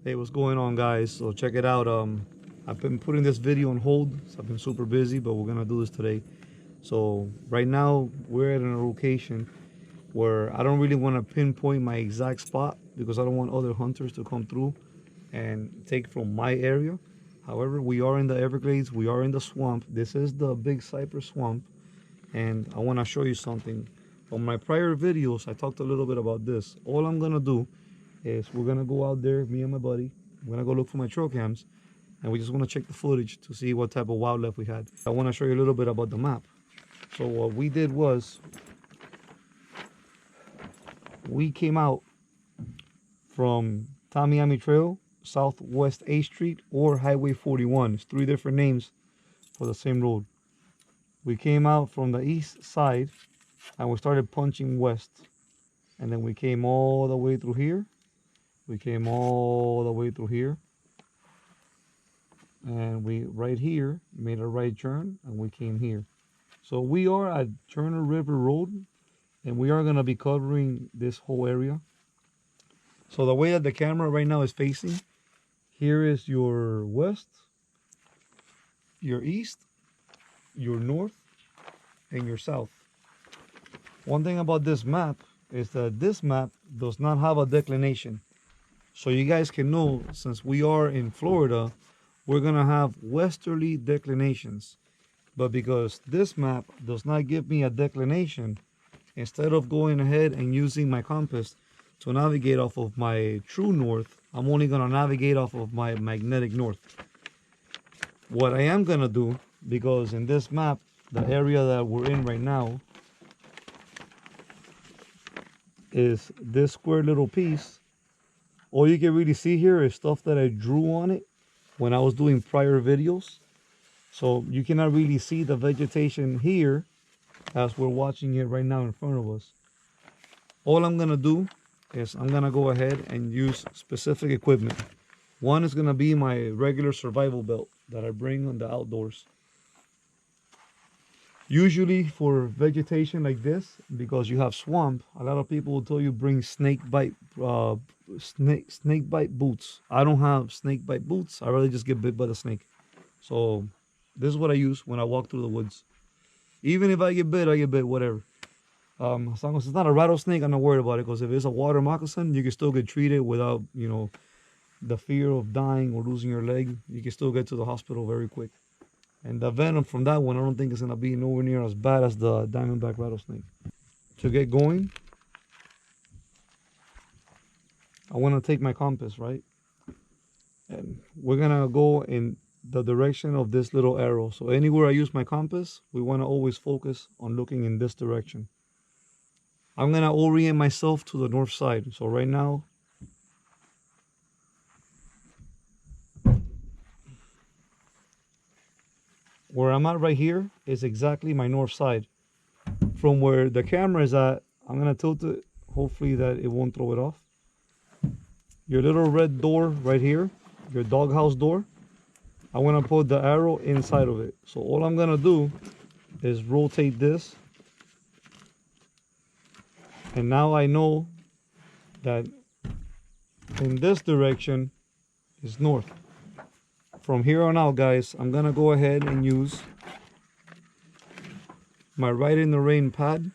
Hey, what's going on, guys? So check it out. I've been putting this video on hold. So I've been super busy, but we're gonna do this today. So right now we're at a location where I don't really want to pinpoint my exact spot because I don't want other hunters to come through and take from my area. However, we are in the Everglades. We are in the swamp. This is the big cypress swamp, and I want to show you something. On my prior videos, I talked a little bit about this. All I'm gonna do is we're gonna go out there, me and my buddy. We're gonna go look for my trail cams, and we just want to check the footage to see what type of wildlife we had. I want to show you a little bit about the map. So what we did was we came out from Tamiami Trail, Southwest A Street, or Highway 41. It's three different names for the same road. We came out from the east side and we started punching west, and then we came all the way through here. We came all the way through here, and we right here made a right turn and we came here. So we are at Turner River Road, and we are going to be covering this whole area. So the way that the camera right now is facing, here is your west, your east, your north, and your south. One thing about this map is that this map does not have a declination. So you guys can know, since we are in Florida, we're gonna have westerly declinations. But because this map does not give me a declination, instead of going ahead and using my compass to navigate off of my true north, I'm only gonna navigate off of my magnetic north. What I am gonna do, because in this map, the area that we're in right now is this square little piece. All you can really see here is stuff that I drew on it when I was doing prior videos. So you cannot really see the vegetation here as we're watching it right now in front of us. All I'm gonna do is I'm gonna go ahead and use specific equipment. One is gonna be my regular survival belt that I bring on the outdoors. Usually for vegetation like this, because you have swamp, a lot of people will tell you bring snake bite boots. I don't have snake bite boots. I rather just get bit by the snake. So this is what I use when I walk through the woods. Even if I get bit, whatever. As long as it's not a rattlesnake, I'm not worried about it, because if it's a water moccasin, you can still get treated without, the fear of dying or losing your leg. You can still get to the hospital very quick. And the venom from that one, I don't think it's gonna be nowhere near as bad as the diamondback rattlesnake. To get going, I wanna take my compass, right? And we're gonna go in the direction of this little arrow. So anywhere I use my compass, we wanna always focus on looking in this direction. I'm gonna orient myself to the north side. So right now, where I'm at right here is exactly my north side. From where the camera is at, I'm gonna tilt it, hopefully that it won't throw it off. Your little red door right here, your doghouse door, I wanna put the arrow inside of it. So all I'm gonna do is rotate this. And now I know that in this direction is north. From here on out, guys, I'm gonna go ahead and use my Ride in the Rain pad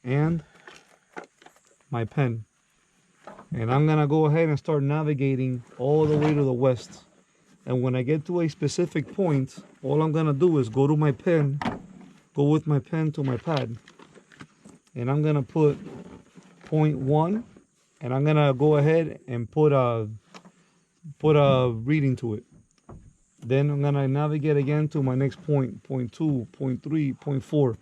and my pen. And I'm gonna go ahead and start navigating all the way to the west. And when I get to a specific point, all I'm gonna do is go to my pen, go with my pen to my pad. And I'm gonna put 0.1, and I'm gonna go ahead and put a reading to it. Then I'm gonna navigate again to my next point, 0.2, 0.3, 0.4.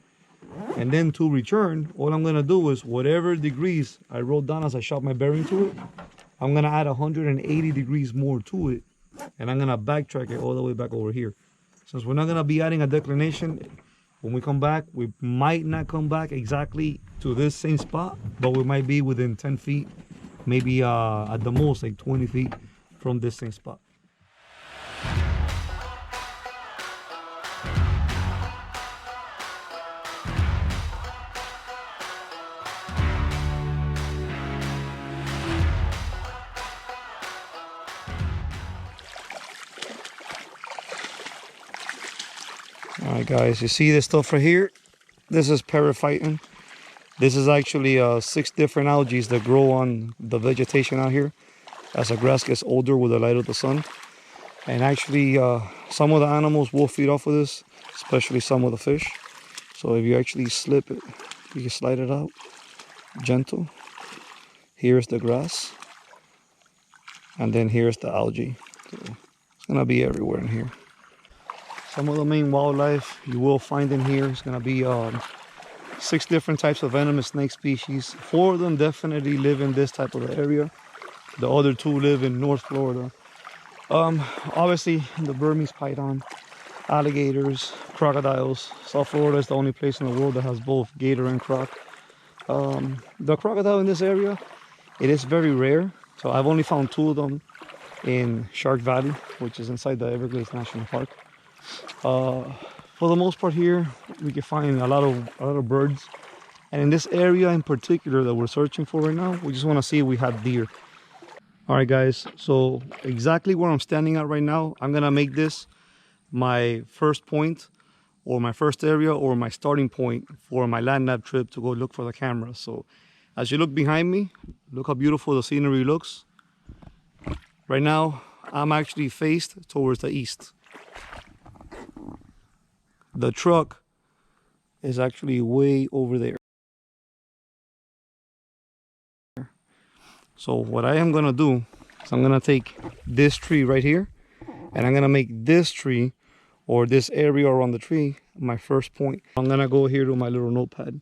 And then to return, all I'm gonna do is whatever degrees I wrote down as I shot my bearing to it, I'm gonna add 180 degrees more to it, and I'm gonna backtrack it all the way back over here. Since we're not gonna be adding a declination, when we come back, we might not come back exactly to this same spot, but we might be within 10 feet, maybe at the most like 20 feet from this same spot. Alright guys, you see this stuff right here? This is periphyton. This is actually 6 different algae that grow on the vegetation out here as the grass gets older with the light of the sun. And actually some of the animals will feed off of this, especially some of the fish. So if you actually slip it, you can slide it out, gentle. Here's the grass, and then here's the algae. So it's gonna be everywhere in here. Some of the main wildlife you will find in here is gonna be 6 different types of venomous snake species. 4 of them definitely live in this type of area. The other 2 live in North Florida. Obviously the Burmese python, alligators, crocodiles. South Florida is the only place in the world that has both gator and croc. The crocodile in this area, it is very rare. So I've only found 2 of them in Shark Valley, which is inside the Everglades National Park. For the most part here, we can find a lot of birds. And in this area in particular that we're searching for right now, we just want to see if we have deer. All right, guys, so exactly where I'm standing at right now, I'm gonna make this my first point, or my first area, or my starting point for my land nav trip to go look for the camera. So as you look behind me, look how beautiful the scenery looks. Right now, I'm actually faced towards the east. The truck is actually way over there. So what I am gonna do is I'm gonna take this tree right here, and I'm gonna make this tree, or this area around the tree, my first point. I'm gonna go here to my little notepad.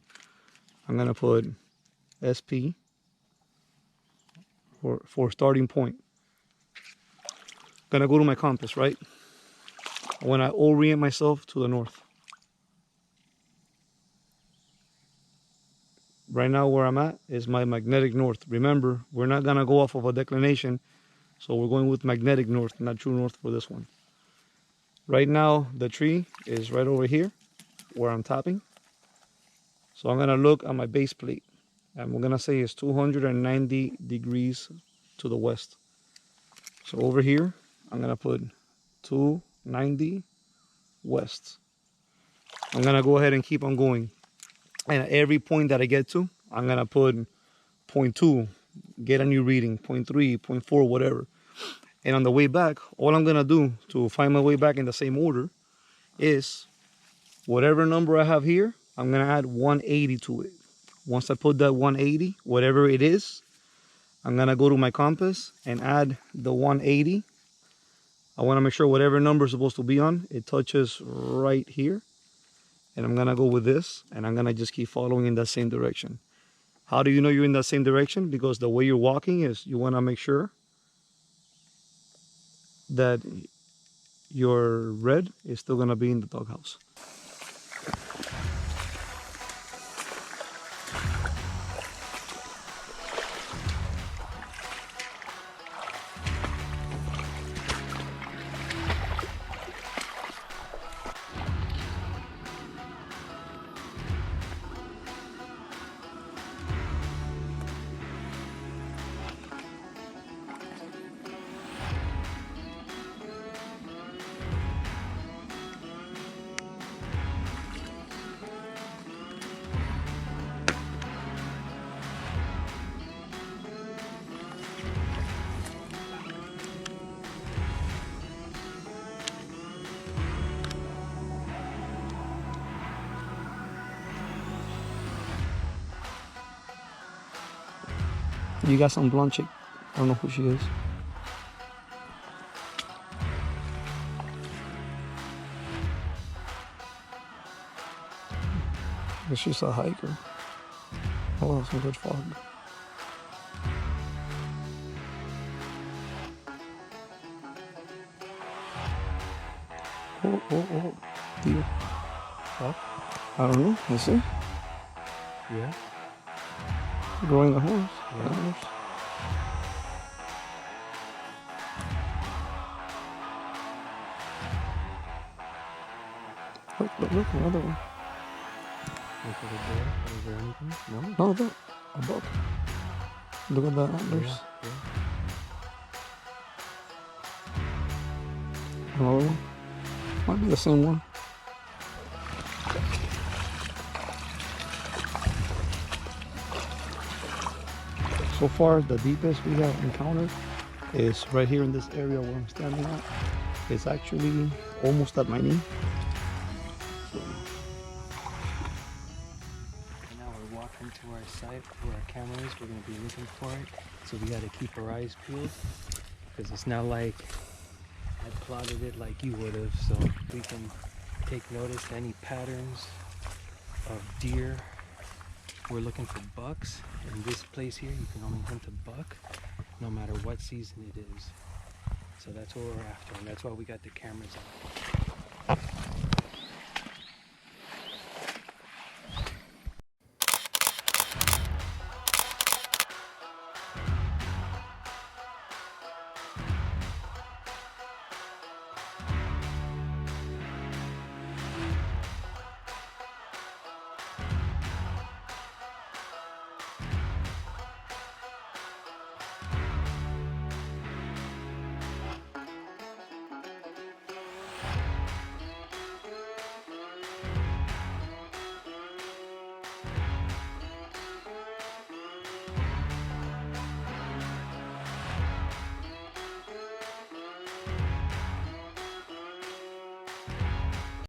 I'm gonna put SP for starting point. Gonna go to my compass, right? When I orient myself to the north. Right now where I'm at is my magnetic north. Remember, we're not gonna go off of a declination, so we're going with magnetic north, not true north for this one. Right now, the tree is right over here where I'm tapping. So I'm gonna look at my base plate, and we're gonna say it's 290 degrees to the west. So over here, I'm gonna put 290 west. I'm gonna go ahead and keep on going. And at every point that I get to, I'm gonna put 0.2, get a new reading, 0.3, 0.4, whatever. And on the way back, all I'm gonna do to find my way back in the same order is whatever number I have here, I'm gonna add 180 to it. Once I put that 180, whatever it is, I'm gonna go to my compass and add the 180. I wanna make sure whatever number is supposed to be on, it touches right here. And I'm gonna go with this, and I'm gonna just keep following in that same direction. How do you know you're in that same direction? Because the way you're walking is you wanna make sure that your red is still gonna be in the doghouse. You got some blonde chick. I don't know who she is. But she's a hiker. Oh, some good fog. Oh. Deer. Huh? I don't know. Let's see. Yeah. Growing a horse. Yeah. Look, another one. Look at the door. Is there anything? No? No, look, a buck. Look at the antlers. Yeah. Another one. Might be the same one. So far, the deepest we have encountered is right here in this area where I'm standing at. It's actually almost at my knee. So, And now we're walking to our site where our camera is. We're going to be looking for it. So we got to keep our eyes peeled because it's not like I plotted it like you would have. So we can take notice of any patterns of deer. We're looking for bucks. In this place here, you can only hunt a buck no matter what season it is. So that's what we're after, and that's why we got the cameras out.